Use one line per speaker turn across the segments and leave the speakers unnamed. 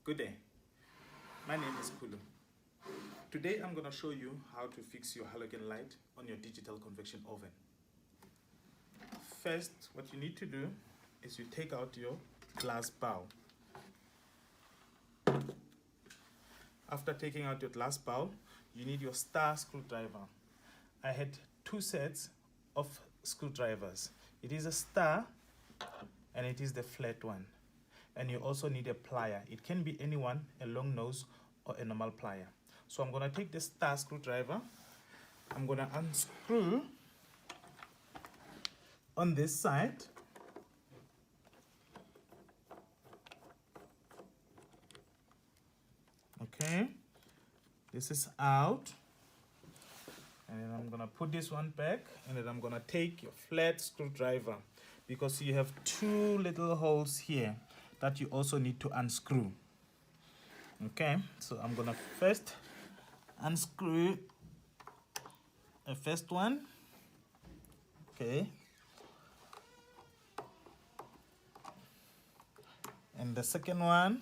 Good day, my name is Kulu. Today I'm going to show you how to fix your halogen light on your digital convection oven. First, what you need to do is you take out your glass bowl. After taking out your glass bowl, you need your star screwdriver. I had two sets of screwdrivers. It is a star and it is the flat one. And you also need a plier. It can be any one, a long nose or a normal plier. So I'm going to take the star screwdriver. I'm going to unscrew on this side. Okay, this is out. And then I'm going to put this one back, and then I'm going to take your flat screwdriver because you have two little holes here that you also need to unscrew. Okay, so I'm gonna first unscrew the first one. Okay, and the second one.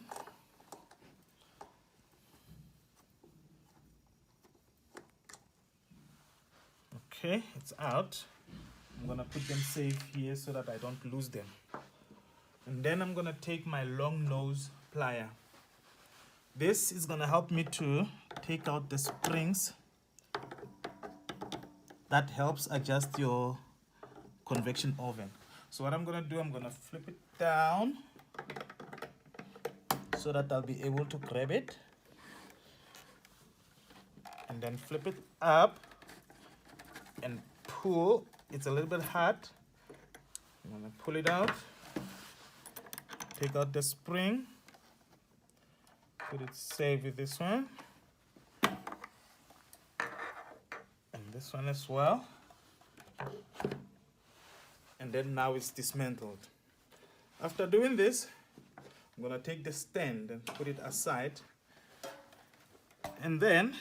Okay, it's out. I'm gonna put them safe here so that I don't lose them. And then I'm going to take my long nose plier. This is going to help me to take out the springs that helps adjust your convection oven. So what I'm going to do, I'm going to flip it down so that I'll be able to grab it. And then flip it up and pull. It's a little bit hard. I'm going to pull it out. Take out the spring, put it safe with this one, and this one as well. And then now it's dismantled. After doing this, I'm going to take the stand and put it aside. And then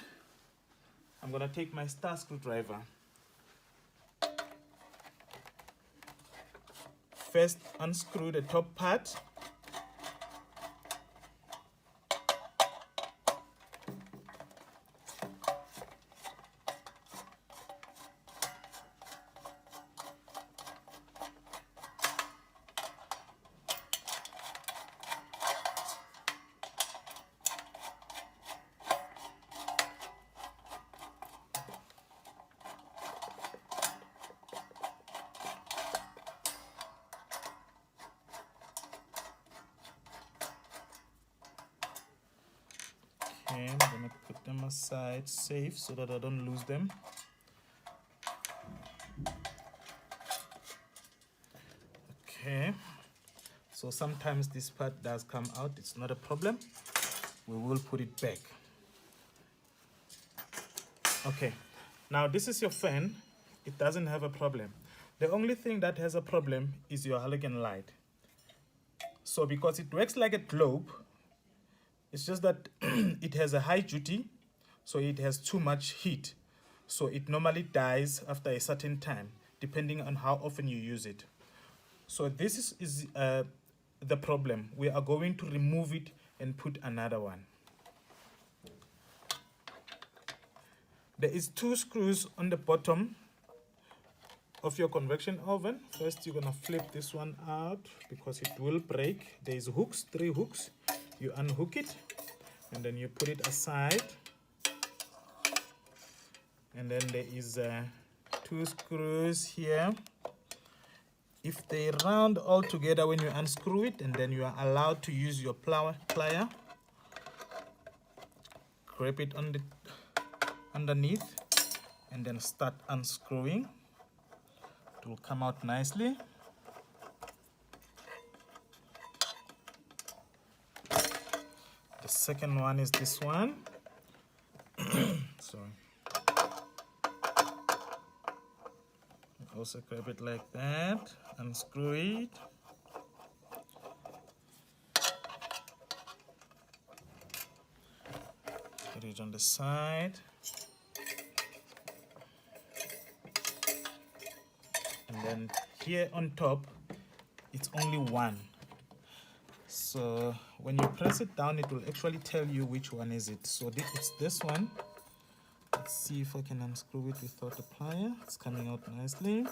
I'm going to take my star screwdriver. First, unscrew the top part. Okay, I'm gonna put them aside safe so that I don't lose them. Okay, so sometimes this part does come out. It's not a problem. We will put it back. Okay, now this is your fan. It doesn't have a problem. The only thing that has a problem is your halogen light. So because it works like a globe, it's just that it has a high duty, so it has too much heat. So it normally dies after a certain time, depending on how often you use it. So this is the problem. We are going to remove it and put another one. There is two screws on the bottom of your convection oven. First, you're gonna flip this one out because it will break. There is hooks, 3 hooks. You unhook it and then you put it aside, and then there is 2 screws here. If they round all together when you unscrew it, and then you are allowed to use your plier, grab it on the underneath and then start unscrewing. It will come out nicely. The second one is this one. Sorry. Also grab it like that, unscrew it. Put it on the side. And then here on top, it's only one. So when you press it down, it will actually tell you which one is it. So it's this one. Let's see if I can unscrew it without a plier. It's coming out nicely.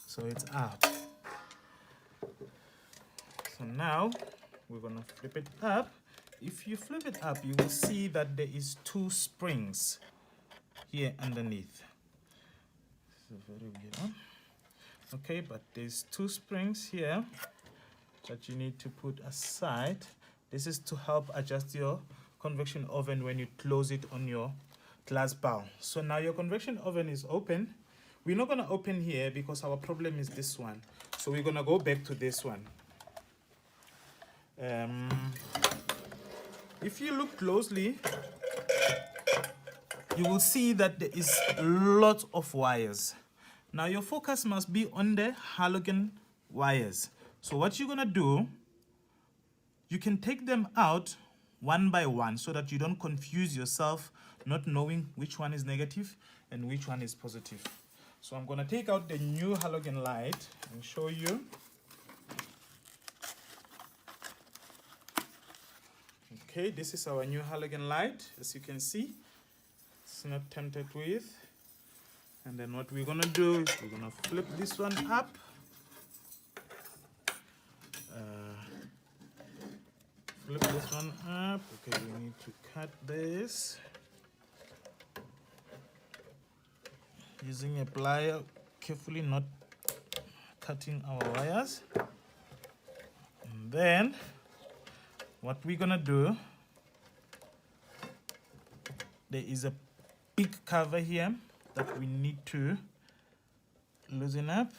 So it's out. So now we're gonna flip it up. If you flip it up, you will see that there is 2 springs here underneath. This is very weird, huh? Okay, but there's 2 springs here that you need to put aside. This is to help adjust your convection oven when you close it on your glass bowl. So now your convection oven is open. We're not going to open here because our problem is this one. So we're going to go back to this one. If you look closely, you will see that there is lots of wires. Now your focus must be on the halogen wires. So what you're going to do, you can take them out one by one so that you don't confuse yourself not knowing which one is negative and which one is positive. So I'm going to take out the new halogen light and show you. Okay, this is our new halogen light. As you can see, it's not tempered with. And then what we're going to do is we're going to flip this one up. Flip this one up. Okay, we need to cut this using a plier, carefully, not cutting our wires. And then what we're gonna do, there is a big cover here that we need to loosen up.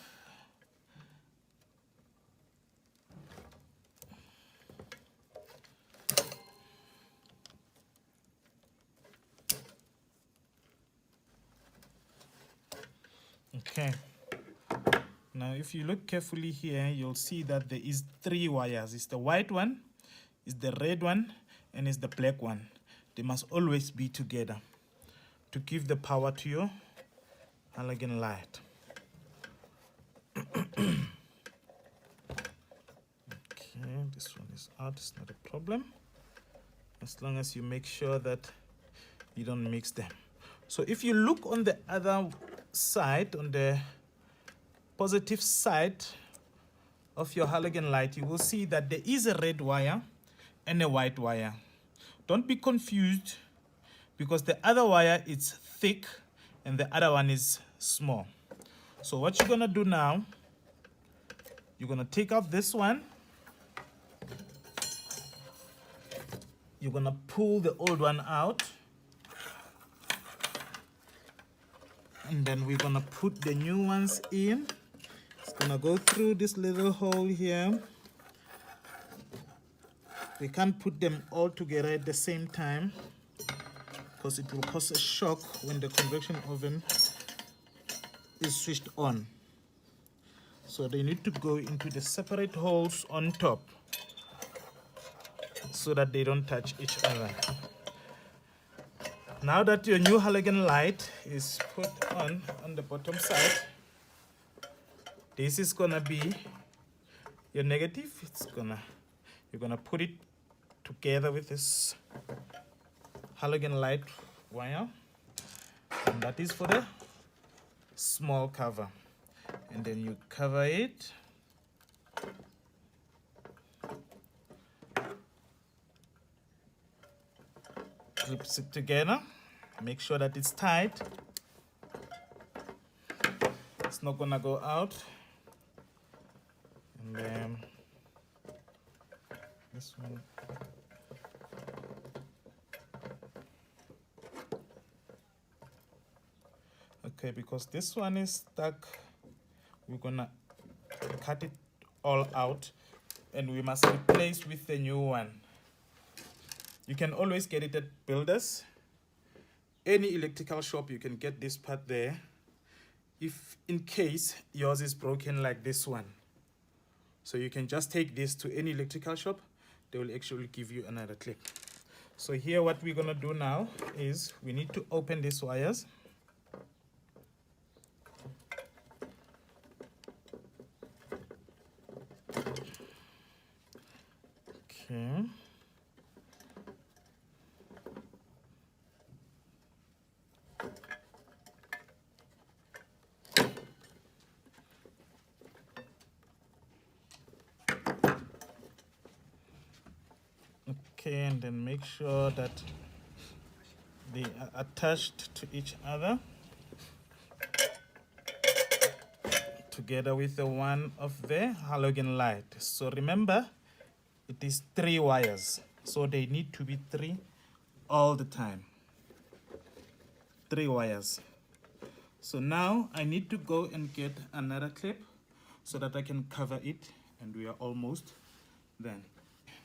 Okay, now if you look carefully here, you'll see that there is 3 wires. It's the white one, it's the red one, and it's the black one. They must always be together to give the power to your halogen light. Okay, this one is out, it's not a problem, as long as you make sure that you don't mix them. So if you look on the other side, on the positive side of your halogen light, you will see that there is a red wire and a white wire. Don't be confused, because the other wire is thick and the other one is small. So what you're gonna do now, you're gonna take out this one, you're gonna pull the old one out, and then we're gonna put the new ones in. It's gonna go through this little hole here. We can't put them all together at the same time because it will cause a shock when the convection oven is switched on. So they need to go into the separate holes on top so that they don't touch each other. Now that your new halogen light is put on the bottom side, this is gonna be your negative. You're gonna put it together with this halogen light wire, and that is for the small cover. And then you cover it. Clips it together. Make sure that it's tight. It's not gonna go out. And then this one. Okay, because this one is stuck, we're gonna cut it all out and we must replace with the new one. You can always get it at builders. Any electrical shop, you can get this part there. If in case yours is broken like this one. So you can just take this to any electrical shop. They will actually give you another clip. So here what we're gonna do now is we need to open these wires. Okay. Okay, and then make sure that they are attached to each other together with the one of the halogen light. So remember, it is 3 wires, so they need to be 3 all the time. 3 wires. So now I need to go and get another clip so that I can cover it, and we are almost done.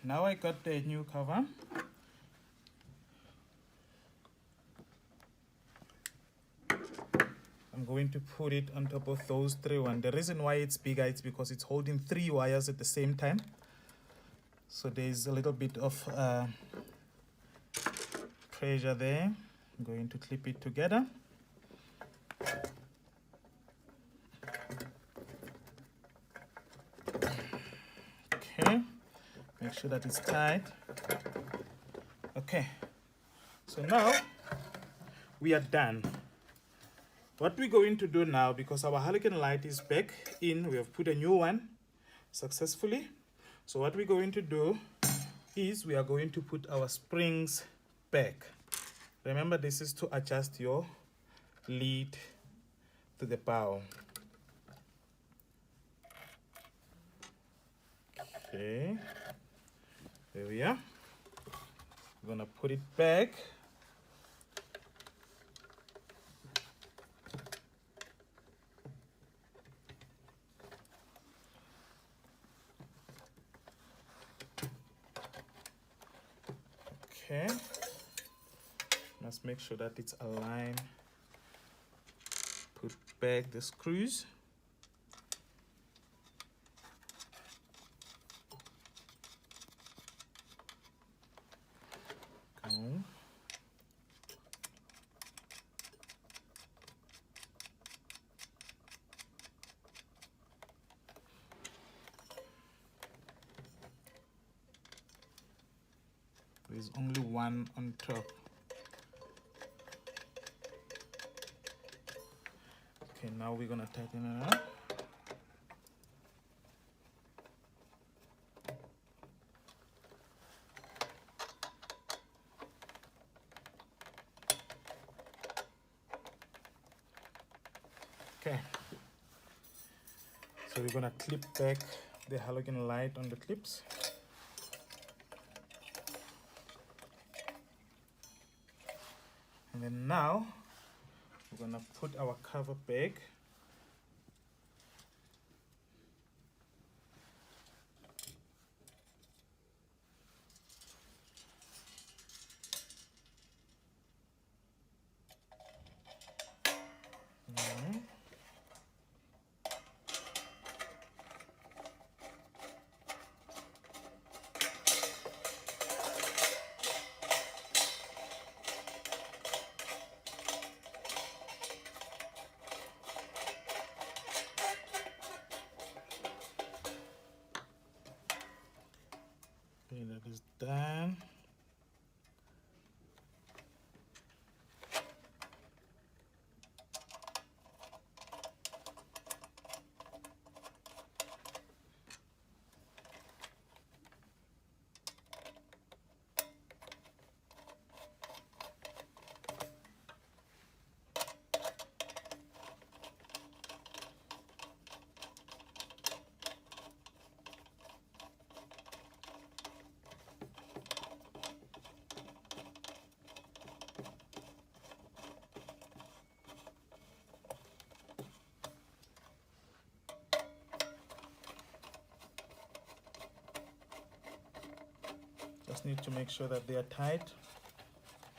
Now I got the new cover. I'm going to put it on top of those 3 ones. The reason why it's bigger is because it's holding 3 wires at the same time. So there's a little bit of pressure there. I'm going to clip it together. Okay, make sure that it's tight. Okay, so now we are done. What we're going to do now, because our halogen light is back in, we have put a new one successfully. So what we're going to do is we are going to put our springs back. Remember, this is to adjust your lead to the bow. Okay, there we are. We're gonna put it back. Okay, must make sure that it's aligned. Put back the screws. Go. There's only one on top. Okay, now we're gonna tighten it up. Okay, so we're gonna clip back the halogen light on the clips. And then now we're gonna put our cover back. Okay, that is done. Just need to make sure that they are tight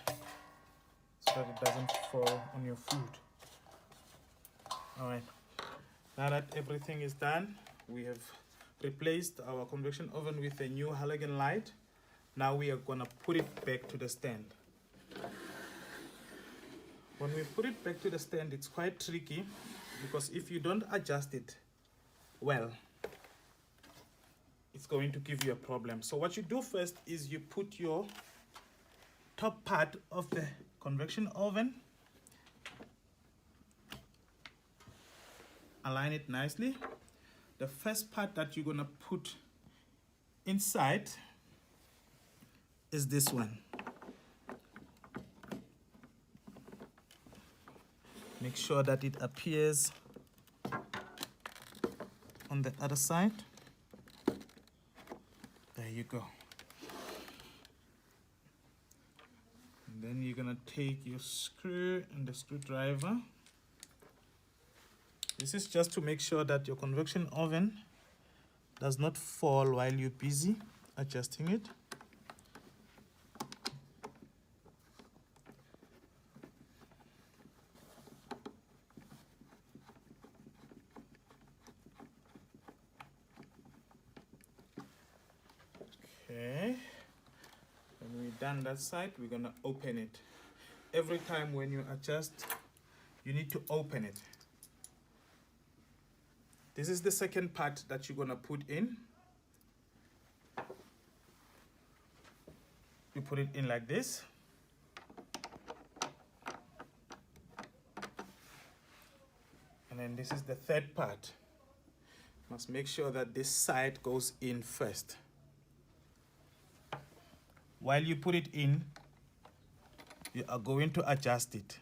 so that it doesn't fall on your food. All right, now that everything is done, we have replaced our convection oven with a new halogen light. Now we are gonna put it back to the stand. When we put it back to the stand, it's quite tricky because if you don't adjust it well, it's going to give you a problem. So what you do first is you put your top part of the convection oven, align it nicely. The first part that you're gonna put inside is this one. Make sure that it appears on the other side. There you go. And then you're gonna take your screw and the screwdriver. This is just to make sure that your convection oven does not fall while you're busy adjusting it. Okay, when we're done that side, we're gonna open it. Every time when you adjust, you need to open it. This is the second part that you're gonna put in. You put it in like this. And then this is the third part. Must make sure that this side goes in first. While you put it in, you are going to adjust it.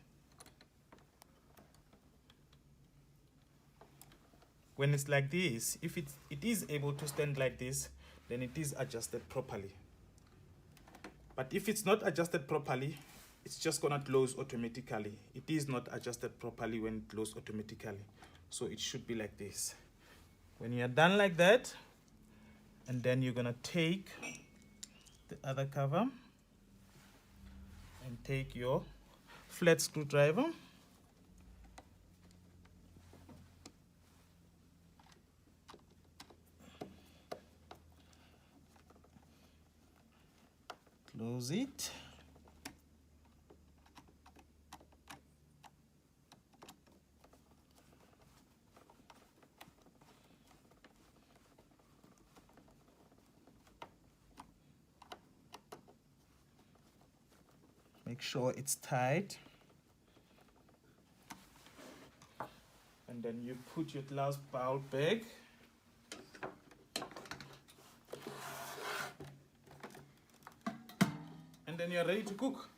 When it's like this, if it is able to stand like this, then it is adjusted properly. But if it's not adjusted properly, it's just gonna close automatically. It is not adjusted properly when it closes automatically. So it should be like this. When you're done like that, and then you're gonna take the other cover and take your flat screwdriver. Close it. Make sure it's tight. And then you put your glass bowl back. And then you're ready to cook.